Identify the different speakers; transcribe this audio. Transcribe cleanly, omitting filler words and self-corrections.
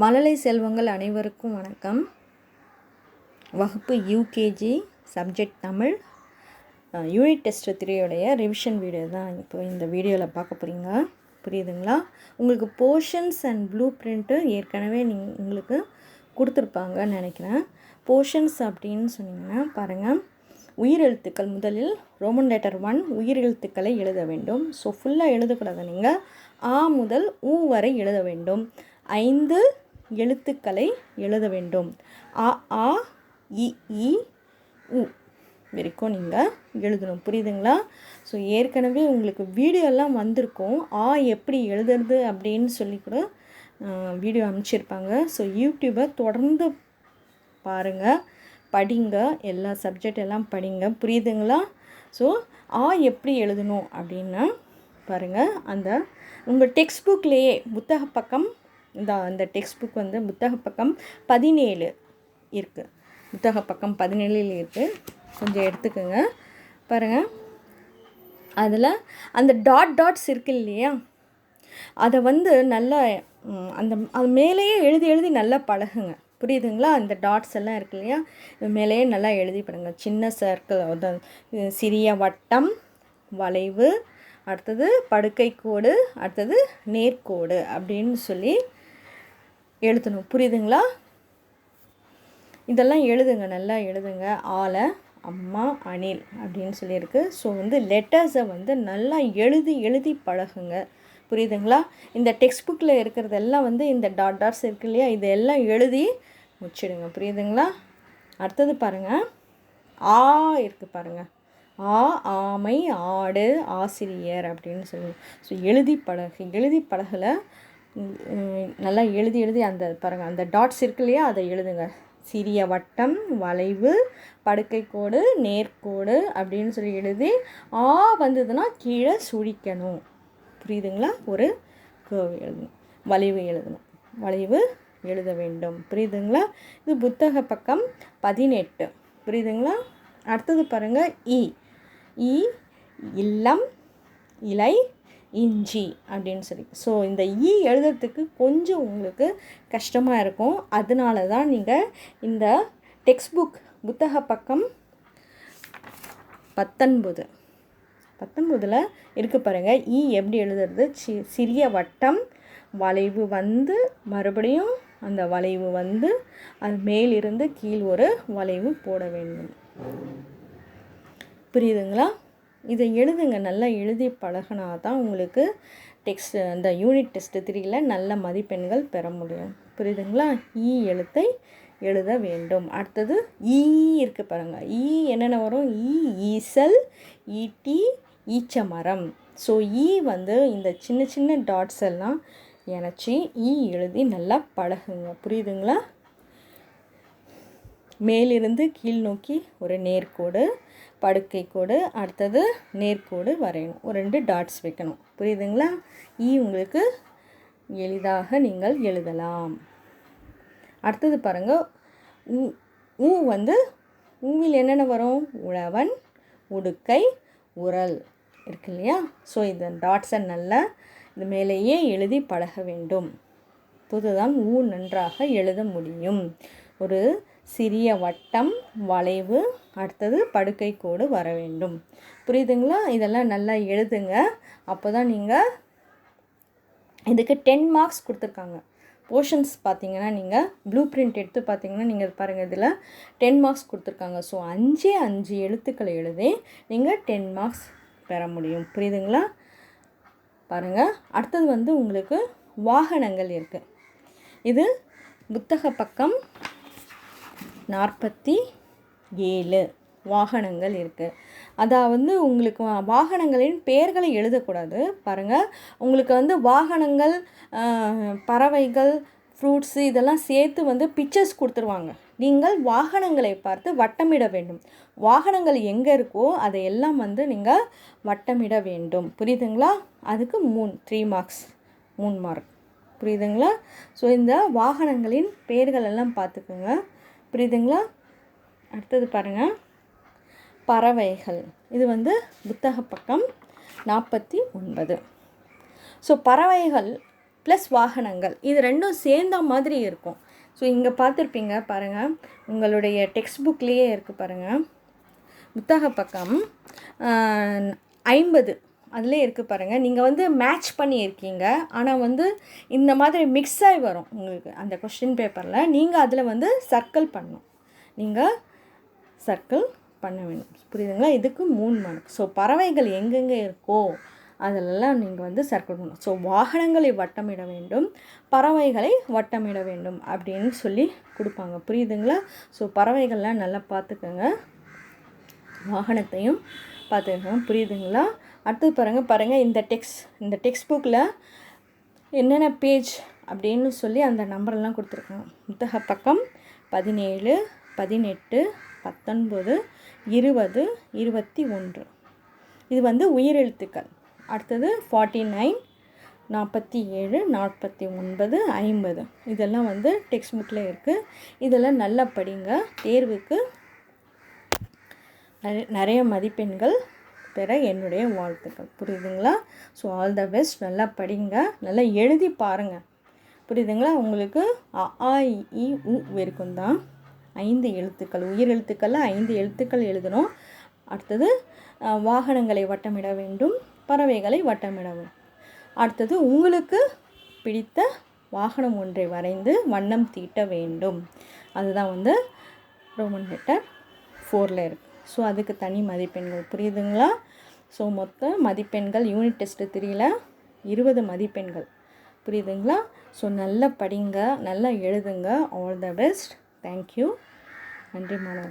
Speaker 1: மழலை செல்வங்கள் அனைவருக்கும் வணக்கம். வகுப்பு UKG subject Tamil unit test 3 revision video தான் இப்போ இந்த வீடியோவில் பார்க்க போகிறீங்க. புரியுதுங்களா? உங்களுக்கு போர்ஷன்ஸ் அண்ட் ப்ளூ பிரிண்ட்டு ஏற்கனவே உங்களுக்கு கொடுத்துருப்பாங்கன்னு நினைக்கிறேன். போர்ஷன்ஸ் அப்படின்னு சொன்னீங்கன்னா பாருங்கள், உயிரெழுத்துக்கள் முதலில் ரோமன் லெட்டர் 1 உயிரெழுத்துக்களை எழுத வேண்டும். ஸோ ஃபுல்லாக எழுதக்கூடாது, நீங்கள் ஆ முதல் ஊ வரை எழுத வேண்டும். 5 எழுத்துக்களை எழுத வேண்டும். அ ஆ இ ஈ உ வரைக்கும் நீங்கள் எழுதணும். புரியுதுங்களா? ஸோ ஏற்கனவே உங்களுக்கு வீடியோலாம் வந்திருக்கும், ஆ எப்படி எழுதுறது அப்படின்னு சொல்லி கூட வீடியோ அனுப்பிச்சிருப்பாங்க. ஸோ யூடியூப்பை தொடர்ந்து பாருங்கள், படிங்க, எல்லா சப்ஜெக்ட் எல்லாம் படிங்க. புரியுதுங்களா? ஸோ ஆ எப்படி எழுதணும் அப்படின்னா பாருங்கள், அந்த உங்கள் டெக்ஸ்ட் புக்லேயே புத்தக பக்கம் அந்த டெக்ஸ்ட் புக் வந்து புத்தக பக்கம் 17 இருக்குது. புத்தக பக்கம் 17 இருக்குது. கொஞ்சம் எடுத்துக்கோங்க. பாருங்கள், அதில் அந்த டாட்ஸ் இருக்கு இல்லையா, அதை வந்து நல்லா அது மேலேயே எழுதி நல்லா பழகுங்க. புரியுதுங்களா? அந்த டாட்ஸ் எல்லாம் இருக்கு இல்லையா, மேலேயே நல்லா எழுதி படுங்க. சின்ன சர்க்கிள், சிறிய வட்டம், வளைவு, அடுத்தது படுக்கை கோடு, அடுத்தது நேர்கோடு அப்படின்னு சொல்லி எழுதணும். புரியுதுங்களா? இதெல்லாம் எழுதுங்க, நல்லா எழுதுங்க. ஆல, அம்மா, அணில் அப்படின்னு சொல்லியிருக்கு. ஸோ வந்து லெட்டர்ஸை வந்து நல்லா எழுதி பழகுங்க. புரியுதுங்களா? இந்த டெக்ஸ்ட் புக்கில் இருக்கிறதெல்லாம் வந்து இந்த டாட்ஸ் இருக்கு இல்லையா, இதெல்லாம் எழுதி முடிச்சிடுங்க. புரியுதுங்களா? அடுத்தது பாருங்கள், ஆ இருக்குது பாருங்கள். ஆ, ஆமை, ஆடு, ஆசிரியர் அப்படின்னு சொல்லி. ஸோ எழுதி பழகலை நல்லா எழுதி அந்த பாருங்கள், அந்த டாட்ஸ் இருக்கு இல்லையா, அதை எழுதுங்க. சிறிய வட்டம், வளைவு, படுக்கை கோடு, நேர்கோடு அப்படின்னு சொல்லி எழுதி ஆ வந்ததுன்னா கீழே சுழிக்கணும். புரியுதுங்களா? ஒரு கேர்வ் எழுதணும், வளைவு எழுத வேண்டும். புரியுதுங்களா? இது புத்தக பக்கம் 18. புரியுதுங்களா? அடுத்தது பாருங்கள், இல்லம், இலை, இஞ்சி அப்படின்னு சொல்லி. ஸோ இந்த எழுதுறதுக்கு கொஞ்சம் உங்களுக்கு கஷ்டமாக இருக்கும். அதனால தான் நீங்கள் இந்த டெக்ஸ்ட் புக் புத்தக பக்கம் 19 இருக்குது பாருங்கள். எப்படி எழுதுறது, சிறிய வட்டம், வளைவு வந்து மறுபடியும் அந்த வளைவு வந்து அது மேலிருந்து கீழ் ஒரு வளைவு போட வேண்டும். புரியுதுங்களா? இதை எழுதுங்க, நல்லா எழுதி பழகினா தான் உங்களுக்கு அந்த யூனிட் டெஸ்ட் 3 நல்ல மதிப்பெண்கள் பெற முடியும். புரியுதுங்களா? எழுத்தை எழுத வேண்டும். அடுத்தது இருக்குது பாருங்கள். என்னென்ன வரும்? ஈசல், ஈட்டி, ஈச்சமரம். ஸோ வந்து இந்த சின்ன டாட்ஸ் எல்லாம் இணைச்சி எழுதி நல்லா பழகுங்க. புரியுதுங்களா? மேலிருந்து கீழ் நோக்கி ஒரு நேர்கோடு, படுக்கை கோடு, அடுத்தது நேர்கோடு வரையணும். ஒரு 2 டாட்ஸ் வைக்கணும். புரியுதுங்களா? உங்களுக்கு எளிதாக நீங்கள் எழுதலாம். அடுத்தது பாருங்கள், வந்து ஊவில் என்னென்ன வரும்? உழவன், உடுக்கை, உரல் இருக்கு இல்லையா. ஸோ இந்த டாட்ஸை நல்லா இது மேலேயே எழுதி பழக வேண்டும். அப்போதுதான் நன்றாக எழுத முடியும். ஒரு சிறிய வட்டம், வளைவு, அடுத்தது படுக்கை கோடு வர வேண்டும். புரியுதுங்களா? இதெல்லாம் நல்லா எழுதுங்க. அப்போ தான் நீங்கள் இதுக்கு 10 மார்க்ஸ் கொடுத்துருக்காங்க. போர்ஷன்ஸ் பார்த்தீங்கன்னா நீங்கள் ப்ளூ பிரிண்ட் எடுத்து பார்த்தீங்கன்னா நீங்கள் பாருங்கள், இதில் 10 மார்க்ஸ் கொடுத்துருக்காங்க. ஸோ 5 எழுத்துக்களை எழுதி நீங்கள் 10 மார்க்ஸ் பெற முடியும். புரியுதுங்களா? பாருங்கள், அடுத்தது வந்து உங்களுக்கு வாகனங்கள் இருக்குது. இது புத்தக பக்கம் 47 வாகனங்கள் இருக்குது. அதாவது உங்களுக்கு வாகனங்களின் பெயர்களை எழுதக்கூடாது. பாருங்கள், உங்களுக்கு வந்து வாகனங்கள், பறவைகள், ஃப்ரூட்ஸு இதெல்லாம் சேர்த்து வந்து பிக்சர்ஸ் கொடுத்துருவாங்க. நீங்கள் வாகனங்களை பார்த்து வட்டமிட வேண்டும். வாகனங்கள் எங்கே இருக்கோ அதையெல்லாம் வந்து நீங்கள் வட்டமிட வேண்டும். புரியுதுங்களா? அதுக்கு 3 மார்க்ஸ், 3 மார்க். புரியுதுங்களா? ஸோ இந்த வாகனங்களின் பெயர்கள் எல்லாம் பார்த்துக்கோங்க. புரியுதுங்களா? அடுத்தது பாருங்கள், பறவைகள். இது வந்து புத்தக பக்கம் 49. ஸோ பறவைகள் ப்ளஸ் வாகனங்கள் இது ரெண்டும் சேர்ந்த மாதிரி இருக்கும். ஸோ இங்கே பார்த்துருப்பீங்க பாருங்கள், உங்களுடைய டெக்ஸ்ட் புக்லேயே இருக்குது பாருங்கள், புத்தக பக்கம் 50 அதிலே இருக்குது பாருங்கள். நீங்கள் வந்து மேட்ச் பண்ணியிருக்கீங்க, ஆனால் வந்து இந்த மாதிரி மிக்ஸ் ஆகி வரும் உங்களுக்கு அந்த கொஸ்டின் பேப்பரில். நீங்கள் அதில் வந்து சர்க்கிள் பண்ணணும், நீங்கள் சர்க்கிள் பண்ண வேணும். புரியுதுங்களா? இதுக்கு 3 மார்க். ஸோ பறவைகள் எங்கெங்கே இருக்கோ அதிலெல்லாம் நீங்கள் வந்து சர்க்கிள் பண்ணணும். ஸோ வாகனங்களை வட்டமிட வேண்டும், பறவைகளை வட்டமிட வேண்டும் அப்படின்னு சொல்லி கொடுப்பாங்க. புரியுதுங்களா? ஸோ பறவைகள்லாம் நல்லா பார்த்துக்கோங்க, வாகனத்தையும் பார்த்துக்கோங்க. புரியுதுங்களா? அடுத்தது பாருங்கள் இந்த டெக்ஸ்ட் புக்கில் என்னென்ன பேஜ் அப்படின்னு சொல்லி அந்த நம்பர்லாம் கொடுத்துருக்காங்க. புத்தக பக்கம் 17, 18, 19, 20, 21. இது வந்து உயிரெழுத்துக்கள். அடுத்தது 49, 47, 49, 50 இதெல்லாம் வந்து டெக்ஸ்ட் புக்கில் இருக்குது. இதெல்லாம் நல்லா படிங்க, தேர்வுக்கு நிறைய மதிப்பெண்கள் பெற என்னுடைய வாழ்த்துக்கள். புரியுதுங்களா? So all the best. நல்லா படிங்க, நல்லா எழுதி பாருங்கள். புரியுதுங்களா? உங்களுக்கு அ ஆ இ உ வரைக்கும் தான் 5 எழுத்துக்கள், உயிர் எழுத்துக்களில் 5 எழுத்துக்கள் எழுதணும். அடுத்தது வாகனங்களை வட்டமிட வேண்டும், பறவைகளை வட்டமிட வேண்டும். அடுத்தது உங்களுக்கு பிடித்த வாகனம் ஒன்றை வரைந்து வண்ணம் தீட்ட வேண்டும். அதுதான் வந்து ரோமன் லெட்டர் 4ல் இருக்குது. ஸோ அதுக்கு தனி மதிப்பெண்கள். புரியுதுங்களா? ஸோ மொத்த மதிப்பெண்கள் யூனிட் டெஸ்ட் 3ல் 20 மதிப்பெண்கள். புரியுதுங்களா? ஸோ நல்லா படிங்க, நல்லா எழுதுங்க. All the best. தேங்க்யூ. நன்றி மாணவர்கள்.